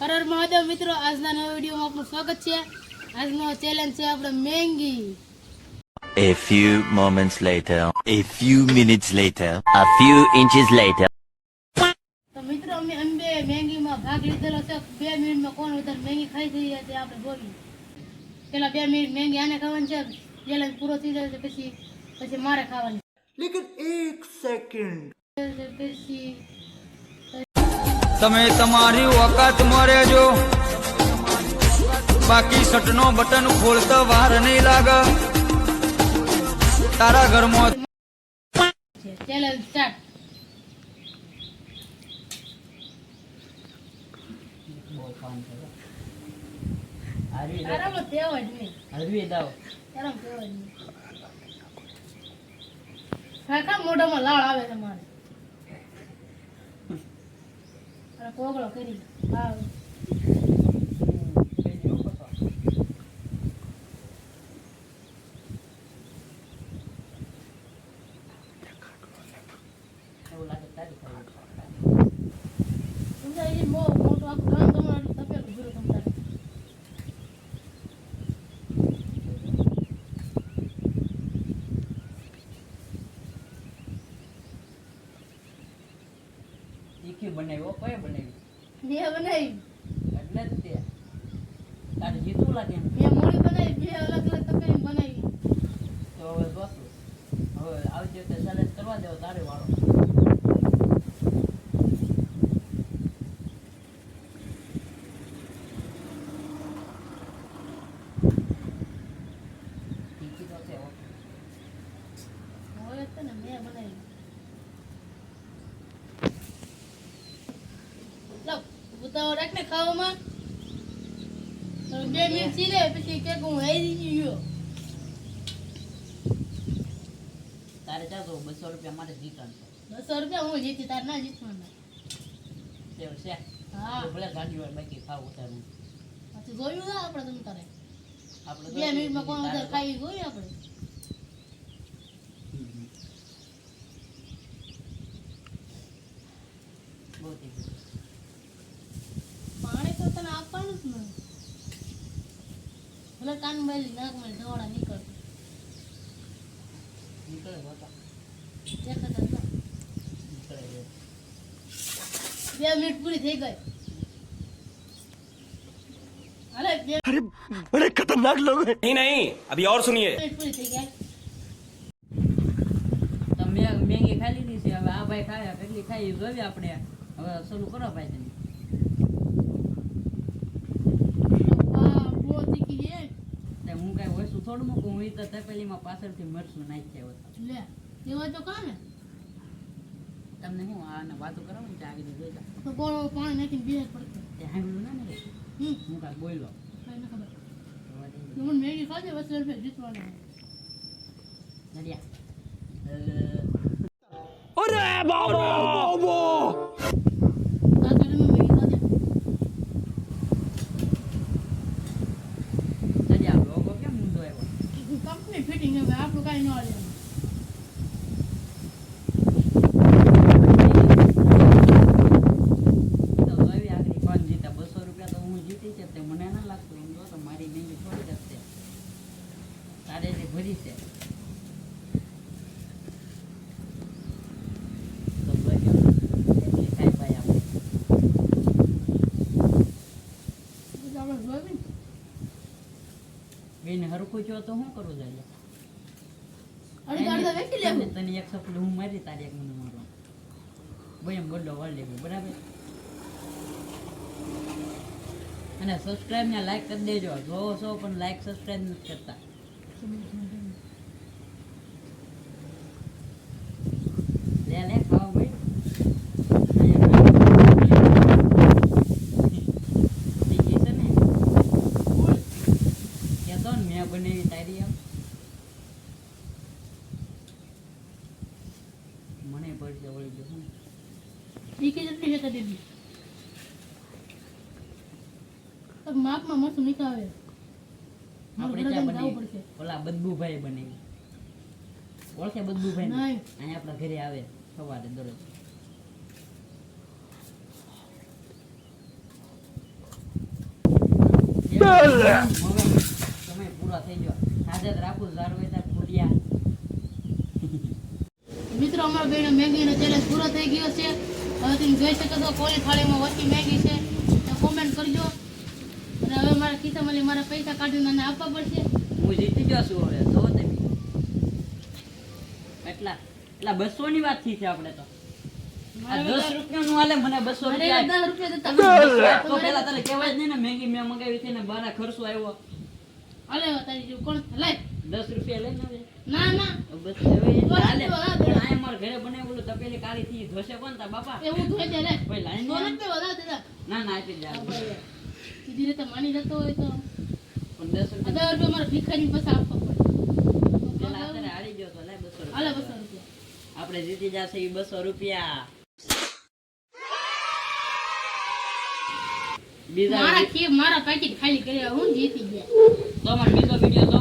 હર હર મહાદેવ મિત્રો, આજના નવા વિડીયોમાં આપનું સ્વાગત છે. આજનો ચેલેન્જ છે આપણે મેંગી. A few moments later, a few minutes later, a few inches later. તો મિત્રો અમે મેંગીમાં ભાગ લીધેલો છે. 2 મિનિટમાં કોણ વધારે મેંગી ખાઈ જઈએ તે આપણે જોઈએ. પેલા 2 મિનિટ મેંગી આને ખાવાની છે. ચેલેન્જ પૂરો થઈ જાય પછી મારે ખાવાની. लेकिन एक सेकंड પછી તમે તમારી ઓકાત મરે જો બાકી સટનો બટન ખોલતા વાર નહીં લાગે તારા ઘરમાં ચેલેન્જ સ્ટાર્ટ. આરામમાં તેવ જ નહીં. આરામ તેવ જ નહીં. કાકા મોઢામાં લાળ આવે છે મારે. અરે કોગળો કરી આવે. સમજાય મોટું આખું ગામ તમારું તપેલું ભૂરું સમજાય. બનાવ્યો કયો બનાવ્યો બે બનાવી એટલે જ તે તારે જીતું લાગે બે મોડી બનાવી, બે અલગ અલગ તપેલી બનાવી. તો હવે બસ હવે આવતી વખતે ચેલેન્જ કરવા દેવો તારે વાળો ટીકી તો છે હોય તો ને મેં બનાવી. લો ઉતાવળ રાખ ને ખાવામાં. 2 મિનિટ સીરે પછી કે હું હેરી ગયો. તારે ચાલો 200 રૂપિયા માટે જીતવાનું છે 200 રૂપિયા હું જીતી, તાર ના જીતવાના. તેવું છે હા તો ભલે ગાડી વાળ બાકી ખાવું તારું પછી જોયું ના આપણે તમ તારે આપણે 2 મિનિટમાં કોણ વધારે ખાઈ જોઈએ આપણે. બહુ થઈ પાણી તો તને આપવાનું જ ને. ભલે કાન મેલી નાક મેલી દોડા નીકળ નીકળે હોતા દેખાતા હતા. નીકળે છે 2 મિનિટ પૂરી થઈ ગઈ. અરે 2 अरे बड़े खतरनाक लोग हैं। नहीं नहीं अभी और सुनिए મિનિટ પૂરી થઈ ગઈ. તમે મેંગી ખાઈ લીધી છે હવે આ ભાઈ ખાય કેટલી ખાઈ એ જોઈએ આપણે હવે શરૂ કરો ભાઈ તમે વાહ બહુ તીખી છે. તે હું કઈ વસ્તુ થોડું મૂકું હું તો તપેલીમાં પાછળથી મરચું નાખ્યા હતા લે એવા તો કા ને તમને હું આને વાતો કરાવું ને ત્યાં આગળ જોઈ તો ગોળો પાણી નાખીને બેસ પડશે. તે હાંભળ્યું ના ને હું કાંઈ બોલ્યો કઈ ન ખબર. મને મેગી ખાજે 200 રૂપિયા જીતવાના. નડિયા તાતડીમાં મેગી ખાજે. નડિયા લોગો કેમ ઊંધો આવ્યો કંપની ફિટિંગ હવે આપણું કાંઈ ન આવે. તો જોઈ આગળ કોણ જીતા 200 રૂપિયા તો હું જીતી છે તે મને ના લાગતું એમ જો તો મારી મેંગી થોડી જ હશે તારે જે ભરી છે તો જોઈ એટલી ખાઈ ભાઈ આપણે પછી આપણે જોયું ને બેન હરખું છો તો શું કરવું જોઈએ અડધા વેચી લેવું. તને એક સપલું હું મારી તારી એક મને મારો ભાઈ એમ બદલો વળ લેવું બરાબર અને સબસ્ક્રાઇબ ને લાઈક કરી દેજો જોવો છો પણ લાઈક સબસ્ક્રાઇબ નથી કરતા લે લે ખાઓ ભાઈ બીજી છે ને કહેતો ને મેં બનાવી તારી એમ મને પડશે વળી ગયું તીખી જેટલી છે કદી તો માપમાં મસ્ત નીકાવે. આપણે ક્યાં બની ઓલા બદબુભાઈ બને ઓળખે બદબુભાઈ નહીં. અહીંયા આપણા ઘરે આવે સવારે દરરોજ સમય પૂરો થઈ ગયો આજે જ રાખું જાળવે તાર ફૂટિયા મિત્રો અમારા બેનો મેગીનો ચેલેન્જ પૂરો થઈ ગયો છે. હવે તમે જોઈ શકો છો કોની થાળીમાં ઓછી મેગી છે તો કોમેન્ટ કરજો. અને હવે મારા ખિસ્સામાંથી મારા પૈસા કાઢીને આને આપવા પડશે. હું જીતી ગયો છું હવે જો તમે એટલા 200 ની વાત થઈ છે આપણે તો આ 10 રૂપિયાનું હાલે મને 200 મારે રૂપિયા 10 રૂપિયા તો પેલા તારે કહેવાય જ નહીં ને મેગી મેં મંગાવી હતી ને બારા ખર્ચો આવ્યો અલે તારી જો કોણ લાય 10 રૂપિયા લઈને આવે ના ના બસ હવે એ બોલા, હાલે બોલા, પણ આ અમારા ઘરે બનાવેલું તપેલી કાળી થી ધોશે કોણ તા બાપા એવું ધોઈ દે લે ભાઈ લાઈન સો રૂપિયા વધારે દીધા. ના ના આપી જા સીધી રીતે માની જતો હોય તો પણ 10 રૂપિયા 10 રૂપિયા મારા ભિખારી પાસે આપવા પડે. પેલા અત્યારે હારી ગયો તો લે 200 હાલે રૂપિયા 200 રૂપિયા. આપણે જીતી જશે ઈ 200 રૂપિયા બીજા મારા પાકીટ ખાલી કર્યા હું જીતી ગયા. તો અમારો બીજો વિડીયો